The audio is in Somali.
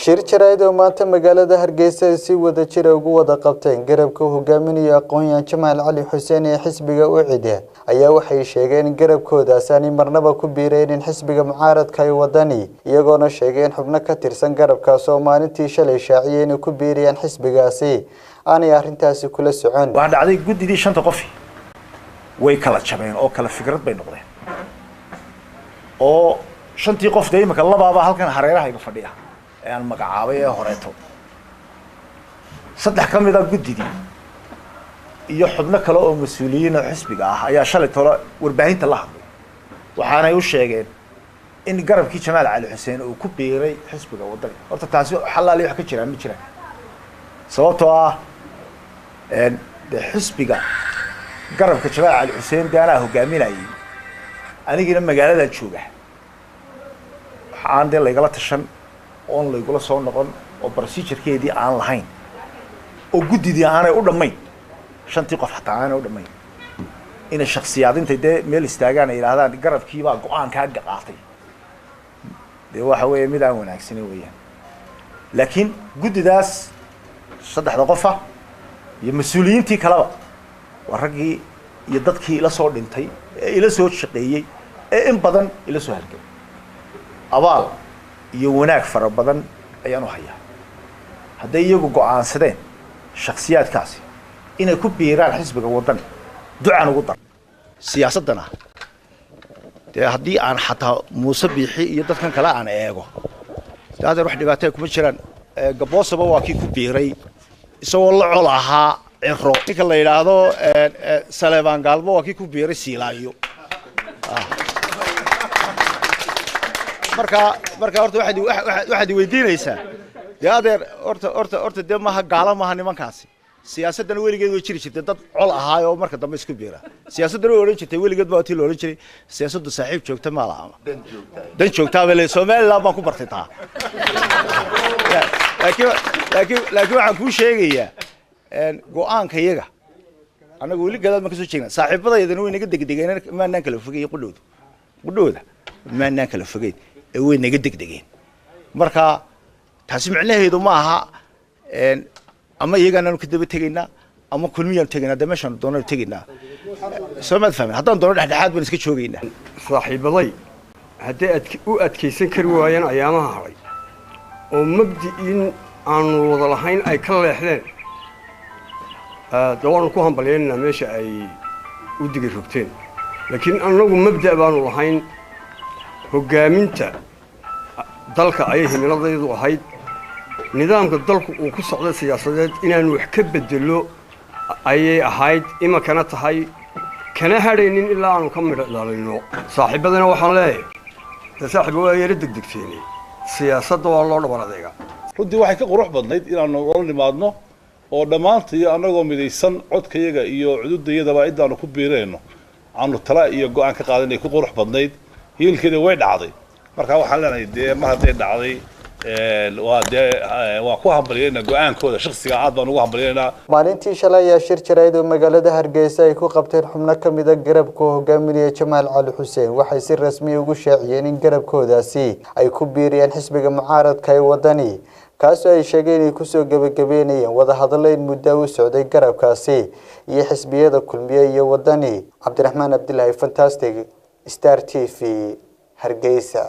shir jaraa'id oo maanta magaalada Hargeysa si wada jir ugu wada qabteen garabka hogaaminaya aqoon-yahan Jamaal Cali Xuseen ee xisbiga UCID ayaa waxay sheegeen in garabkoodaas aan marnaba ku biireen xisbiga mucaaradka ay wadani iyagoona sheegeen xubno ka tirsan garabkaas oo maalintii shalay shaaciyeen ku biireen xisbigaasi aanay arintaasi kula socon waxa dhacday gudidii shanta qof way kala jabeen oo kala fikrad bay noqdeen oo shantii qof deeymka labaaba halkan hareeraha iga fadhiya aan magacaabay ee horeeto saddex kamid ah gudidii iyo xubno kale oo mas'uuliyiin oo xisbiga ah ayaa shalay tolo warbaahinta la hadlay waxaanay u sheegeen in garabkii Jamaal Cali Xuseen uu ku biiray xisbiga wadani horta taasi xalaal wax ka jira ma jiraan sababtoo ah xisbiga garabka Jamaal Cali Xuseen daana hogaaminayay anigina magaalada jooga waxaan la igala tashan oo la igula soo noqon oo procedure-keedii aan lahayn oo gudidii aanay u dhamayn shantii qof xataa aanay u dhamayn in shakhsiyaadinta meel istaagaan ay yiraahdaan garabkii baa go'aan ka qaatay waxa weeye mid aan wanaagsan weeyaan laakiin gudidaas saddexda qof iyo mas'uuliyiintii kale waa ragii iyo dadkii ila soo dhintay ee ila soo shaqeeyay ee in badan ila soo halgay abaal iyo wanaag fara badan ayaan u hayaa haday iyagu go'aansadeen shakhsiyaadkaasi inay ku biiraan xisbiga wadani ducaan ugu dar siyaasadana haddii aan xataa Muuse Biixi iyo dadkan kale aan eego dadar wax dhibaatay kuma jiraan gaboosaba waa kii ku biiray isagoo la col ahaa ciro ninka la yiraahdo Saleebaan Gaalmo waa kii ku biiray Siilaayo marka horta waxaad weydiinaysaa adeer horta de maaha gaala maaha nimankaasi siyaasadana weligeed way jiri jirtay dad col ahaa oo marka dambe isku biira siyaasadana way oran jirtay weligeed baa tii loo oran jiray siyaasaddu saaxiib joogta ma laha dan joogta weli Soomaaliland baan ku bartay taa laakiin waxaan ku sheegayaa go'aanka iyaga anagu weli gadaal ma ka soo jeegnaa saaxiibadayadana way naga degdegeen maanaan kala fogay qudhooda maanaan kala fogay ee way naga degdegeen marka taasi macnaheedu ma aha ama iyagana ka daba tagaynaa ama kulmiyaan tagaynaa damashan doonaan tagaynaa Soomaad fahmin haddaan doono dhexdhexaad baan iska joogaynaa saaxiibaday haddii aad u adkeysan kari waayeen ayaamaha haray oo mabdi'in aanu wada lahayn ay ka leexdeen dawaan ku hambalyeynaa meesha ay u digi rogteen laakiin anagu mabda' baanu lahayn hogaaminta dalka ay himiladaydu ahayd nidaamka dalku uu ku socdo siyaasadeed inaan wax ka bedelo ayay ahayd imakana tahay kana hadhaynin ilaa aanu ka midho dhalino saaxiibadana waxaan leeyahay saaxiibo waa yara degdegteenay siyaasadda waa loo dhabar adeega runtii waxay ka qurux badnayd inaanu wada nimaadno oo dhammaantii anagoo midaysan codkayaga iyo cududayadaba idaanu ku biireyno aanu tala iyo go'aan ka qaadanay ku qurux badnayd hiilkeeda way dhacday marka waxaan leenahay ma haday dhacday waa ku hambalyeena go'aankooda shakhsiga aad baan ugu hambalyeena maalintii shalay ayaa shir jaraa'id oo magaalada Hargeysa ay ku qabteen xubno kamid ah garabka hogaaminaya Jamaal Cali Xuseen waxay si rasmi ugu shaaciyeen in garabkoodaasi ay ku biiriyeen xisbiga mucaaradka ee wadani kaasoo ay sheegeen inay ku soo gabagabeynayeen wada hadalayn muddo u socday garabkaasi iyo xisbiyada kulmiye iyo wadani Cabdiraxmaan Abdullaahi Fantastic Star TV Hargeysa.